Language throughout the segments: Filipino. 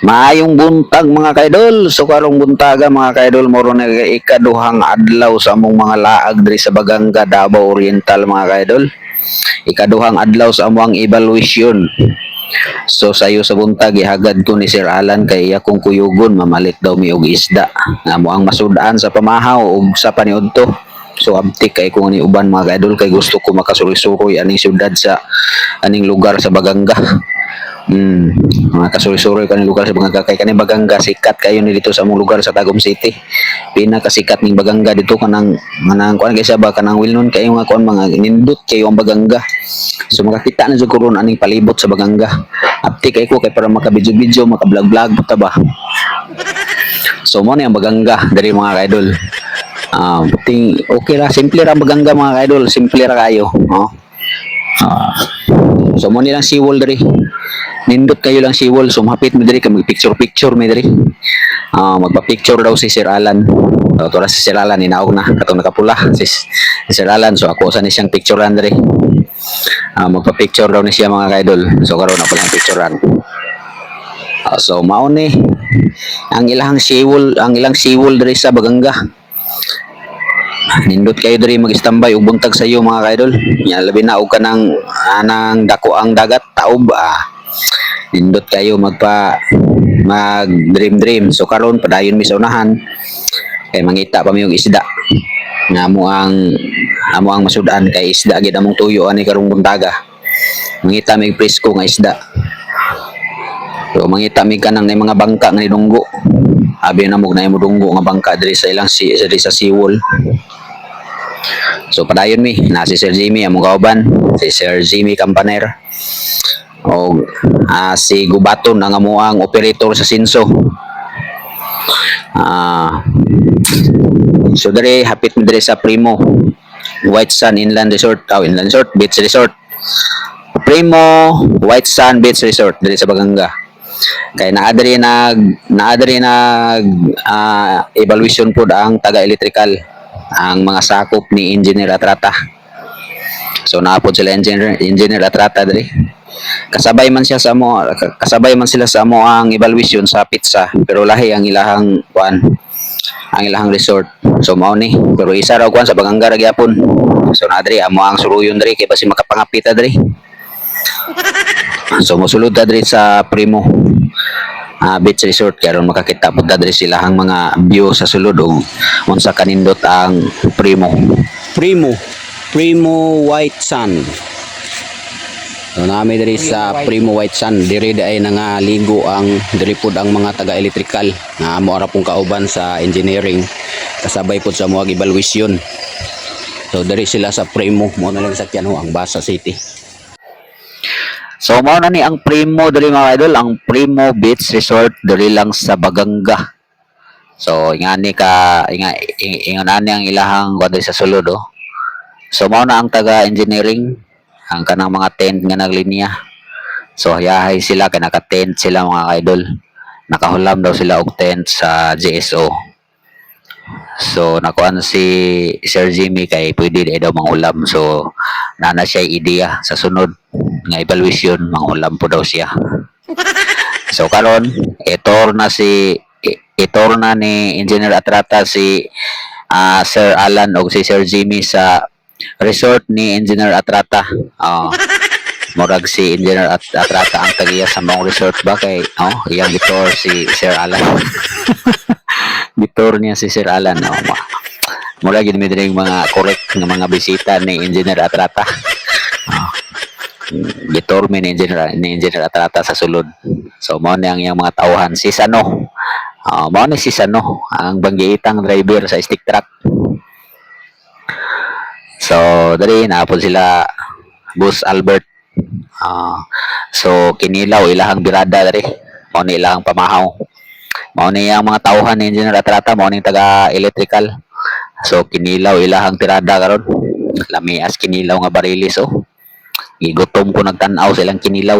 Maayong buntag mga kaidol. So karong buntaga mga kaidol moro na ikaduhang adlaw sa among mga laag diri sa Baganga, Davao Oriental mga kaidol. Ikaduhang adlaw sa among evaluation. So sayo sa buntag ihagad ko ni Sir Alan kay iya kong kuyugon mamalit daw mi og isda. Nga ang masud-an sa pamahaw ug sa paniudto. So abtik kay ko ni uban mga kaidol kay gusto ko makasuroy-suroy aning syudad sa aning lugar sa Baganga. Mga kasuroy-suroy kaning lugar sa Baganga kay kaning Baganga sikat kayo ni dito sa among lugar sa Tagum City. Pinakasikat ning Baganga dito kanang kuan kay siya ba kanang wilnon kayo nga kuan mga nindot kayo ang Baganga. So makakita na jud ko ron aning palibot sa Baganga. Abtik kay ko kay para makabidyo-bidyo, makablog-vlog ta ba. So mo ni ang Baganga diri mga kaidol. Buting okay ra, simple ra Baganga mga kaidol, simple ra kayo, no? So mo ni lang siwol diri. Nindot kayo lang siwol, so mahapit mi diri kay mag-picture mi diri. Magpa-picture daw si Sir Alan. So si Sir Alan inaog na katong nakapula si Sir Alan, so ako sa ni siyang picturean diri. Magpa-picture daw ni siya mga kaidol. So karon na pala picturean. So mao ni ang ilang siwol diri sa Baganga. Nindot kayo diri mag-standby ug buntag sa iyo mga kaidol. Nya labi na og kanang anang dako ang dagat taob. Nindot kayo mag dream. So karon padayon mi sa unahan kay mangita pa mi og isda. Nga amo ang masud-an kay isda gid among tuyo ani karong buntaga. Mangita mi presko nga isda. So mangita mi kanang nay mga bangka nga nidunggo. Abi na mo na mo dunggo nga bangka diri sa ilang diri sa siwol. So padayon mi na si Sir Jimmy among kauban, si Sir Jimmy Campaner o si Gubaton ang amuang operator sa Sinso. So dere hapit mi dere sa Primo White Sun Inland Resort, Inland Resort, Beach Resort. Primo White Sun Beach Resort dere sa Baganga. Kay naadri nag evaluation pod ang taga-electrical, ang mga sakop ni Engineer Atrata. So naapod sila Engineer Atrata diri. Kasabay man sila sa amo ang evaluation sa pizza, pero lahi ang ilahang resort. So mao ni, pero isa raw kuan sa Baganga ra gyapon. So naadri amo ang suruyon diri kay basi makapangapita diri. So mosulod ta diri sa Primo Beach Resort karon makakita pud ta diri silahang mga view sa sulod ug unsa kanindot ang Primo White Sun. So nami diri sa Primo White Sun, diri ay nangaligo ang diri pud ang mga taga-electrical nga amo ra pong kauban sa engineering kasabay pud sa mga evaluation. So diri sila sa Primo mo na lang sakyan ho ang Basa City. So mao na ni ang Primo diri mga idol, ang Primo Beach Resort diri lang sa Baganga. So ingani ingon ani ang ilahang kuan sa sulod oh. So mao na ang taga-engineering, ang kanang mga tent nga naglinya. So hayahay sila kay naka-tent sila mga idol. Nakahulam daw sila og tent sa GSO. So nakuan si Sir Jimmy kay pwede daw mangulam. So nana siya ideya sa sunod nga evaluation mangulam po daw siya. So karon itor na ni Engineer Atrata si Sir Alan o si Sir Jimmy sa resort ni Engineer Atrata. Murag si Engineer Atrata ang tagiya sa mong resort ba kay iyang gitor si Sir Alan. Gitor niya si Sir Alan. Murag gid mi diri mga correct nga mga bisita ni Engineer Atrata. Gitor mi ni Engineer Atrata sa sulod. So mao ni ang iyang mga tawhan si Sano. Mao ni si Sano ang banggiitang driver sa stick truck. So dali naapod sila Boss Albert. So kinilaw ilahang birada diri. Mao ni ilahang pamahaw. Mao ni ang mga tawhan ni Engineer Atrata, mao ni taga electrical. So kinilaw ilahang tirada karon. Lamias kinilaw nga barilis oh. Gigutom ko nagtan-aw silang kinilaw.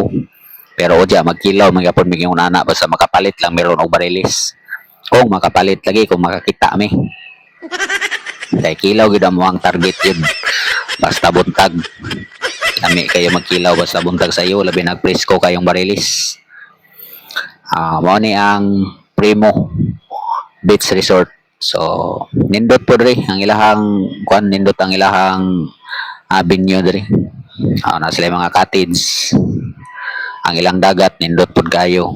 Pero odya magkilaw magyapon mig una basta makapalit lang meron og barilis. Kung makapalit lagi kung makakita mi. Kay kilaw gid mo ang target yun. Basta buntag. Kami kayo magkilaw basta buntag sa iyo labi nagpresko kayong barilis. Mao ni ang Primo Beach Resort. So nindot po diri ang ilahang kuan, nindot ang ilahang venue diri. Na sila mga cottage. Ang ilang dagat nindot pud kayo.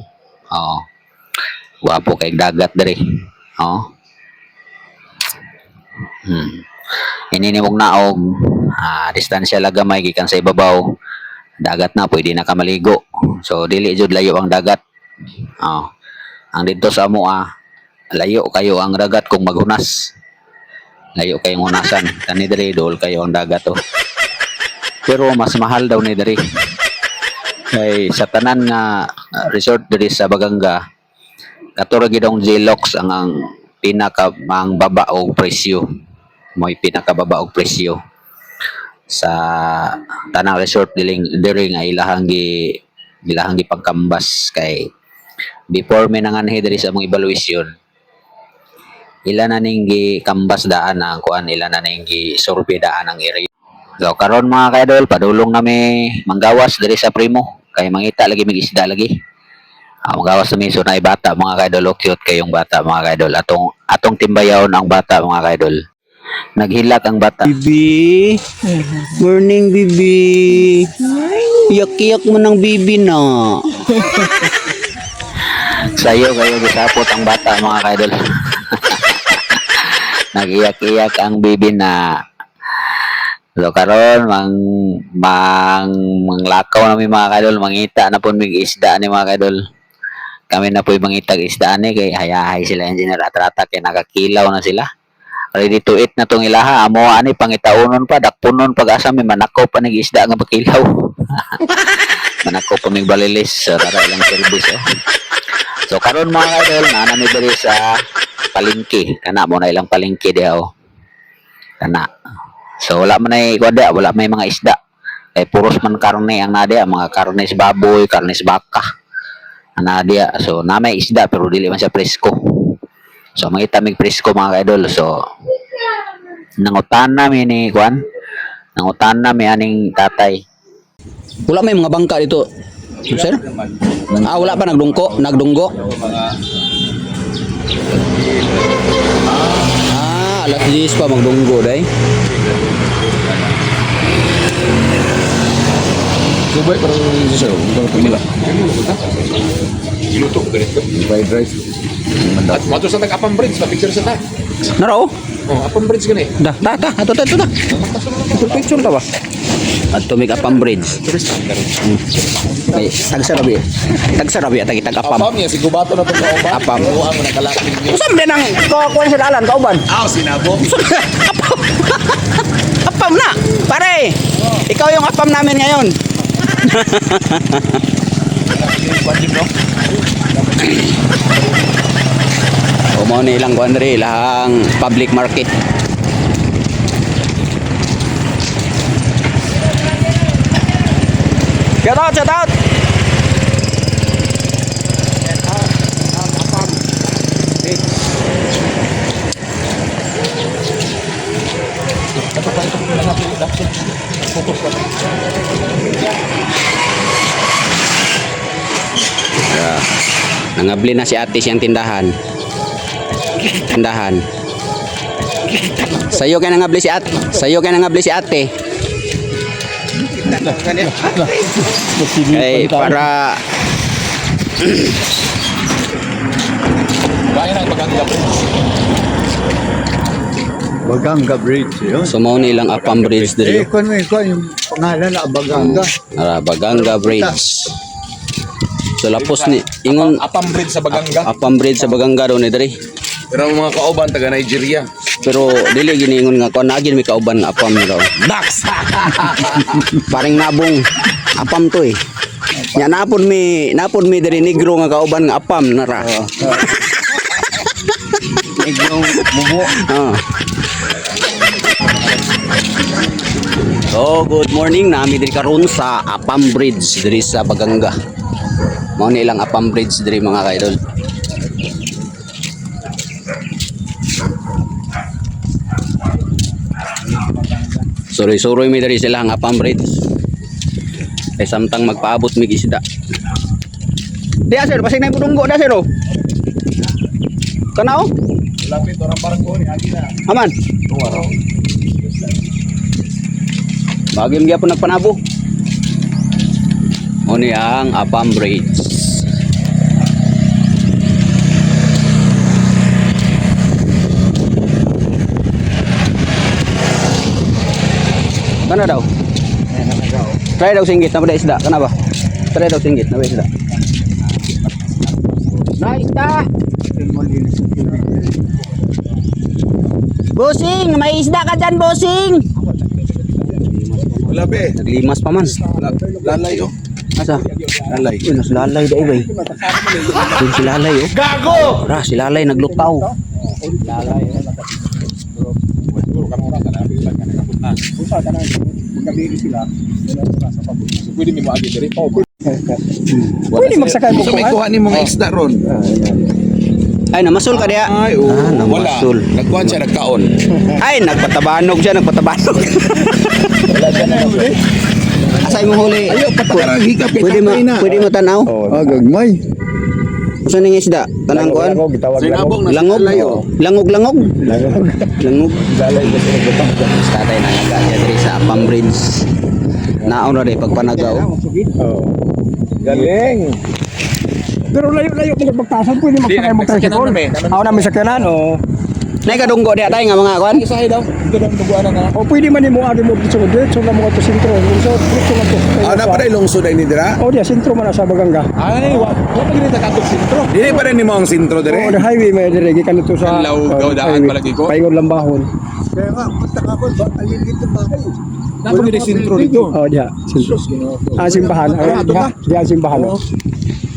Wapo kay dagat diri. Ininimog naog, distansya lang gamay gikan sa ibabaw. Dagat na pwede na ka maligo. So dili jud layo ang dagat. Ang dito sa amo layo kayo ang dagat kung maghunas. Layo kayong hunasan. Kani diri dol kayo ang dagat Pero mas mahal daw ni diri. Kay sa tanan nga resort diri sa Baganga, katura gid ang Jilox ang pinaka mang baba og presyo. Mo'y pinakababa og presyo sa tanang resort diri nga ilahang gipangkambas. Kay before may nanganhi diri sa among evaluation, ila na ning gikambas daan ang kuan, ila na ning gisurvey daan ang area. So karon mga kaidol, padulong nami manggawas diri sa Primo kay mangita lagi mig isda lagi. Manggawas nami so naay bata mga kaidol, cute kayong bata mga kaidol. Atong timbayawon ang bata mga kaidol. Naghilak ang bata. Bibi. Morning, Bibi. Iyak-iyak mo ng Bibi na. Sayo kayo gisapot ang bata mga kaidol. Nagiyak-iyak ang Bibi na. So karon manglakaw nami mga kaidol, mangita na pud mig isda ni mga kaidol. Kami na po'y mangitag isda ni kay hayahay sila engineer at rata kay nakakilaw na sila. Ready to eat na tong ilaha. Amo ani pangitaunon pa, dakpunon pag-asa may manakaw pa nig isda nga pakilaw. Manakaw pa mig balilis sa tara ilang service So karon mga kaidol, nami diri sa palengke. Kana mo na ilang palengke diha Kana. So wala man ay kuwada, wala may mga isda. Kay puros man karne ang nadia, mga karne sa baboy, karne sa baka. Nadia. So na may isda pero dili man siya presko. So mangita mig presko mga kaidol. So nangutan namin ni kuan. Nangutan namin aning tatay. Wala may mga bangka dito. Sir? Wala pa nagdunggo. Alas 10 pa magdunggo day. Subay parang sir, parang pamila. Giluto ganito. Fried rice. At mato sa tag-apam bridge, pa-picture sa ta. Naro? Apam bridge gani. Dah. Ato. Picture ta ba? Ato mig apam bridge. Kay tagsarabi at kita apam. Apam niya si Gubato na tong kauban. Apam. Ang nakalapin niyo. Usam din ang kuan sa dalan kauban. Sinabo. Apam na. Pare. Ikaw yung apam namin ngayon. Mo ni ilang kuan diri, ilang public market. Shout out. Nangabli na si ate siyang tindahan. Sayo kay nangabli si ate. Ay para Bayan ang Baganga Bridge. Baganga Bridge yun. so mo ni ilang apam bridge diri. Kung yung pangalan na Baganga. Baganga Bridge. So lapos ni ingon Apam Bridge sa Baganga. apam bridge sa Baganga daw ni diri. Pero ang mga kauban taga Nigeria. Pero dili giningon nga kon nagin may kauban nga apam daw. Dax. Paring nabong apam to Nya napon mi diri negro nga kauban nga apam nara. Negro mubo. So good morning, nami diri karon sa Apam Bridge diri sa Baganga. Mao ni ilang Apam Bridge diri mga kaidol. Suroy mi diri sila ang Apam Bridge. Ay samtang magpaabot mig isda. Dia sir, pasig na pudunggo da sir oh. Kana oh. Lapit orang barang ko ni agi na. Aman. Bagim gyapon nagpanabo. Mo ni ang Apam Bridge. Kana daw? Try daw singgit na ba isda? Kana ba? Try daw singgit na ba isda? Na isda! Bossing! May isda ka dyan, bossing! Wala be. Naglimas pa man. Lalay oh. Asa? Lalay. Uy, si Lalay da ibay. Yun si Lalay oh. Gago. Ra, si Lalay naglutaw. Pwede mo agi diri. Pwede magsakay mo So may kuha ni mga isda ron. Ay, namasul ka diya. Ay, oh. Wala. namasul. Nagkuhan siya nagkaon. Ay, nagpatabanog siya, nagpatabanog. Asay mo huli. Ayo patarang higap Pwede mo tanaw? Gagmay. Saan yung isda? Tanang kuan? Sinabog na Langog? layo. Langog? Langog? Tatay na nagkakya diri sa Apam Bridge. Naon na rin pagpanagaw. Galing. Pero layo-layo mo magpagtasan, pwede magsakay mo tricycle. Ako namin sakyanan, o. Nay kadunggo diya tayo nga mga kuan. Isahay daw. Ganun duguan na. O pwede man mo agi mo dito na mo to sentro. So, dito na to. Ah, na pa rin lungsod ay ni dira. O diya, sentro man na sa Baganga. Ay, wa pa gini ta katog sentro. Dili pa rin ni mo ang sentro O, dire. the highway may dire gikan to sa Law, daw, daan palagi ko. Paingon Lambahon. Kaya nga, punta ka ko, alin dito ba kayo? Nato gini sentro dito. O diya, sentro. Simbahan. Diya simbahan.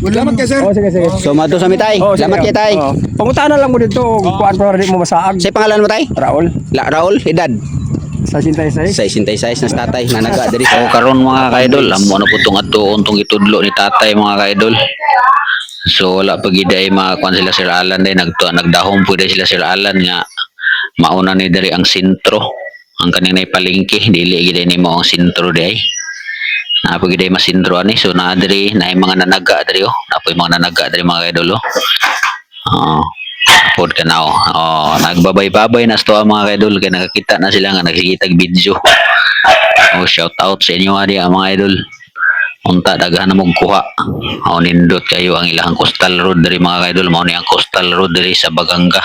Salamat kay sir. O sige. So mato sa mitay. O, sige. Salamat kay tay. O, panguntahan na lang mo dito, kuan para di mo masaag. Say pangalan mo tay? Raul, Raul, edad. sa Sintay-say. Sa 66 na tatay na naga diri. So karon mga kaidol, amo na putong adtuon tong itudlo ni tatay mga kaidol. So wala pa gid ay makakuan sila Sir Alan day nagdahom pud sila Sir Alan nga mauna ni diri ang sentro. Ang kaninay palengke dili gid ni mo ang sentro day. Napag gid ay masintro ani so na diri na mga nanaga diri oh. Napoy mga nanaga diri mga kaidol oh. Pod ka na oh. Nagbabay-babay na sto mga kaidol kay nakakita na sila nga nagsikitag video. Oh, shout out sa inyo ari mga idol. Unta daghan na mong kuha. Nindot kayo ang ilang coastal road diri mga kaidol. Mao ni ang coastal road diri sa Baganga.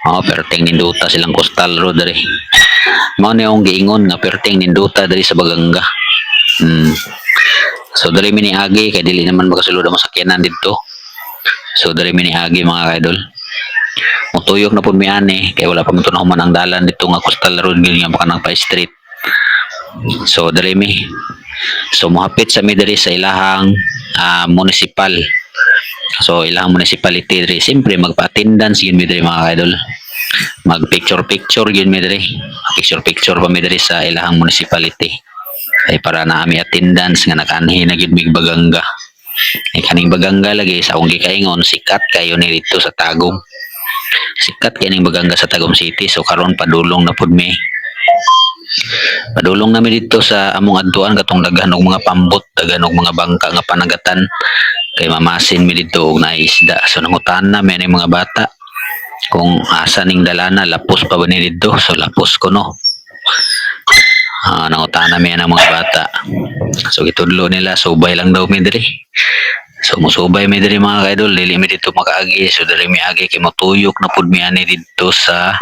Perting ninduta silang coastal road diri. Mao ni ang giingon nga perting ninduta diri sa Baganga. So diri mini agi kay dili naman makasulod ang masakyanan dito. So diri mini agi mga kaidol. Mutuyok na pud mi ani kay wala pa man tunaw man ang dalan dito nga coastal road gyud nga kanang pa street. So diri mi. So mohapit sa mi diri sa ilahang municipal. So ilahang municipality diri simpre magpa-attendance gyud mi diri mga kaidol. Mag picture gyud mi diri. Picture pa mi diri sa ilahang municipality. Ay para na ami attendance nga nakanhi na gyud mig Baganga. Ay kaning Baganga lagi sa akong gikaingon sikat kayo ni dito sa Tagum. Sikat kaning Baganga sa Tagum City so karon padulong na pud mi. Padulong nami dito sa among adtuan katong daghan og mga pambot, daghan og mga bangka nga panagatan kay mamasin mi dito og naisda. So nangutan na mi mga bata kung asa ning dalana lapos pa ba ni dito so lapos ko no. Nangutan namin ang mga bata. So itudlo nila, subay lang daw mi diri. So musubay mi diri mga kaidol, dili mi dito makaagi. So dili mi agi kay matuyok na pud mi ani dito sa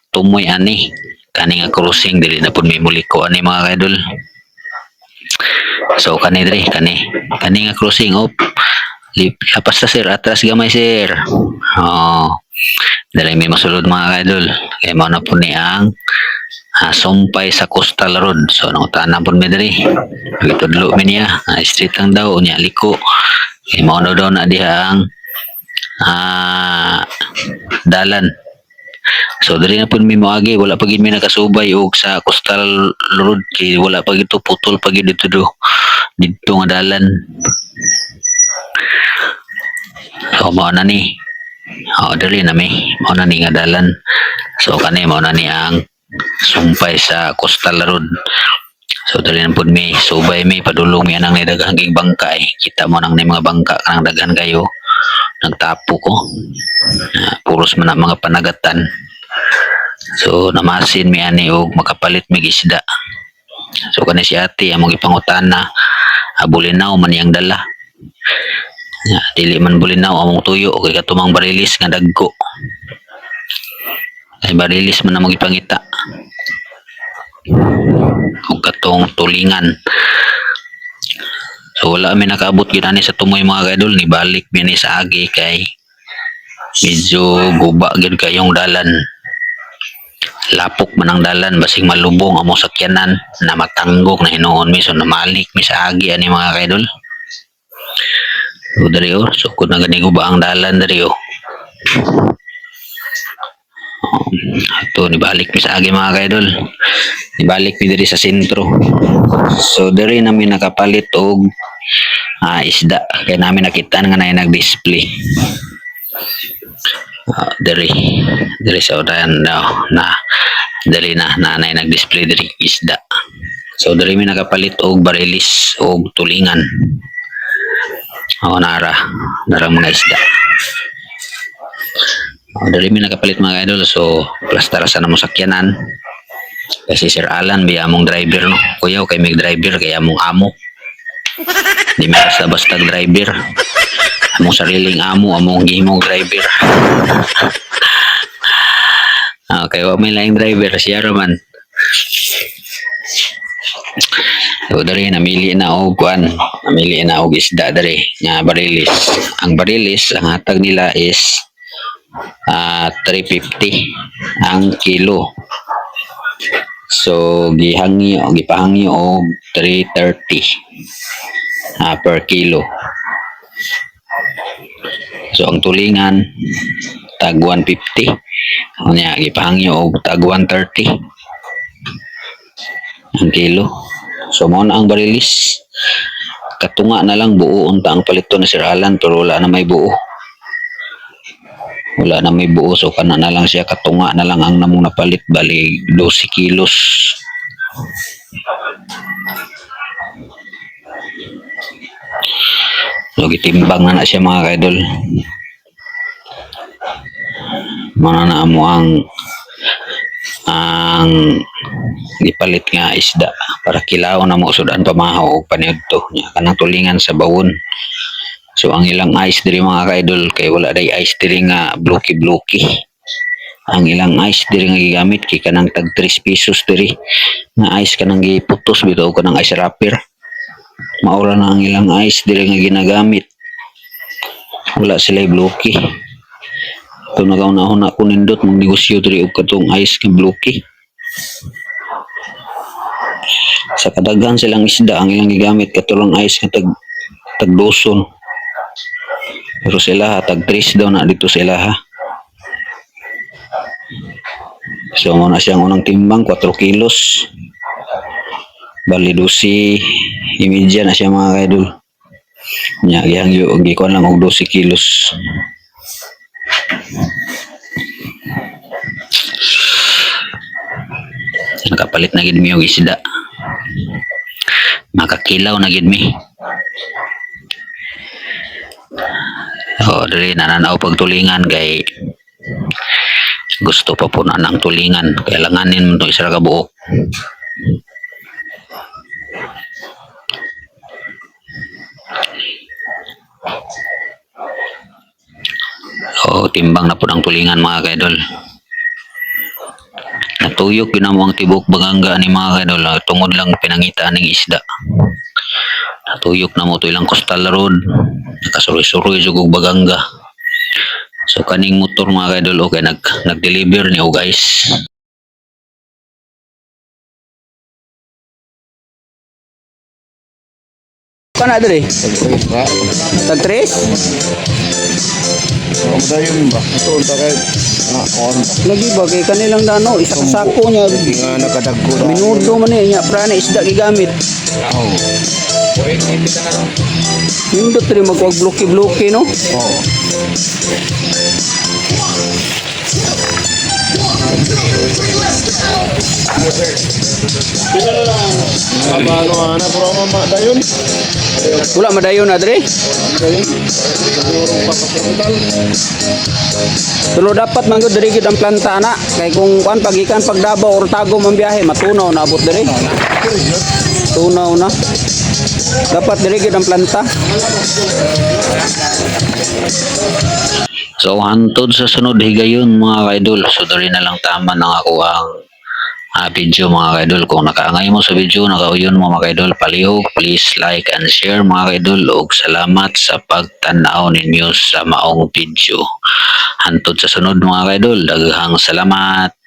Tumoy ani. Kani nga crossing dili na pud mi muliko ani mga kaidol. So kani diri, kani nga crossing op. Lapas ta sir, atras gamay sir. Dili mi masulod mga kaidol. Kay mao na pud ni ang sumpay sa coastal road. So nangutan po mi diri. Itudlo mi niya. Street lang daw unya liko. Mao daw na diha ang dalan. So diri na po mi moagi wala pa gid mi nakasubay og sa coastal road kay wala pa gid putol pa gid dito dito nga dalan. So mao na ni. Diri na mi. Mao na ni nga dalan. So kani mao na ni ang sumpay sa coastal road. So dali na pud mi subay mi padulong mi anang nidaghang ging bangka eh. Kita mo nang ni mga bangka kanang daghan kayo. Nagtapo ko. Puros man ang mga panagatan. So namasin mi ani og makapalit mi isda. So kani si ate among ipangutana bulinaw man yang dala. Dili man bulinaw among tuyo kay katumang barilis nga dagko. Ay barilis man among ipangita. O katong tulingan. So wala mi nakaabot gyud ani sa tumoy mga kaidol, ni balik mi ni sa agi kay medyo guba gyud kayong dalan. Lapok man ang dalan basig malubong amo sakyanan na matanggok na hinuon mi so namalik mi sa agi ani mga kaidol. So dari so kung na gani guba ang dalan dari ito nibalik mi sa agi mga kaidol. Ibalik mi diri sa sentro. So diri namin nakapalit og isda kay namin nakita nga na nag-display. Diri sa udahan na diri na nanay nag-display diri isda. So diri mi nakapalit og barilis og tulingan. Narang mga isda. Diri mi nakapalit mga idol so plastarasan na mo sakyanan. Kasi Sir Alan biya among driver no. Kuya kay mig driver kay among amo. Di mi basta driver. Among sariling amo among gihimong driver. Okay, wa may laing driver siya raman. So dari namili na og kuan, namili na og isda dari nga barilis. Ang barilis ang hatag nila is 350 ang kilo. So gipahangyo og 330 per kilo. So ang tulingan tag 150. Unya gipahangyo og tag 130 ang kilo. So mo na ang barilis. Katunga na lang buo unta ang palito ni Sir Alan pero wala na may buo. Wala na may buo so kana na lang siya katunga na lang ang namong napalit bali 12 kilos. So gitimbang na siya mga kaidol. Mana na mo ang gipalit nga isda para kilaw na mo sudan pamahaw og paniadto nya kanang tulingan sa bawon. So ang ilang ice diri mga kaidol kay wala day ice diri nga blocky. Ang ilang ice diri nga gigamit kay kanang tag 3 pesos diri nga ice kanang giputos bitaw kanang ice wrapper. Maura na ang ilang ice diri nga ginagamit. Wala sila blocky. Kung nagaunahon na ko nindot mong negosyo diri og katong ice nga blocky. Sa kadaghan silang isda ang ilang gigamit katulong ice nga tag doson. Pero sila tag 3 daw na dito sila ha. So muna siyang unang timbang 4 kilos. Bali 12 imidya na siya mga kaidol. Nya gihangyo og gikuan lang og 12 kilos. Nakapalit na gid mi og isda. Makakilaw na gid mi. Dili nananaw pagtulingan kay gusto pa po na ng tulingan. Kailanganin mo ito isa ka buok. Timbang na po ng tulingan mga kaidol. Natuyok yun ang tibok bagangga ni mga kaidol. Tungod lang pinangita ng isda. Natuyok na mo ito ilang coastal road. Nakasuroy-suroy jugog bagangga. So kaning motor mga kaidol okay nag-deliver niyo guys. Kana diri? Tag 3? Dayon ba? Ito unta kay on. Lagi ba kay kanilang dano isa ka sako niya. Nga nakadagko na. Minuto man niya prana isda gigamit. Nindot rin magwag bloke no? Wala madayon na dre. Pero dapat man gud diri gid ang planta na kay kung kuan pagikan pag Davao or Tago man biyahe matunaw na abot diri. Tunaw na. Dapat diri gid ang planta. So hantod sa sunod higayon mga kaidol. So dali na lang tama ng ako ang video mga kaidol. Kung nakaangay mo sa video, nakauyon mo mga kaidol, palihog, please like and share mga kaidol. Ug salamat sa pagtanaw ninyo sa maong video. Hantod sa sunod mga kaidol, daghang salamat.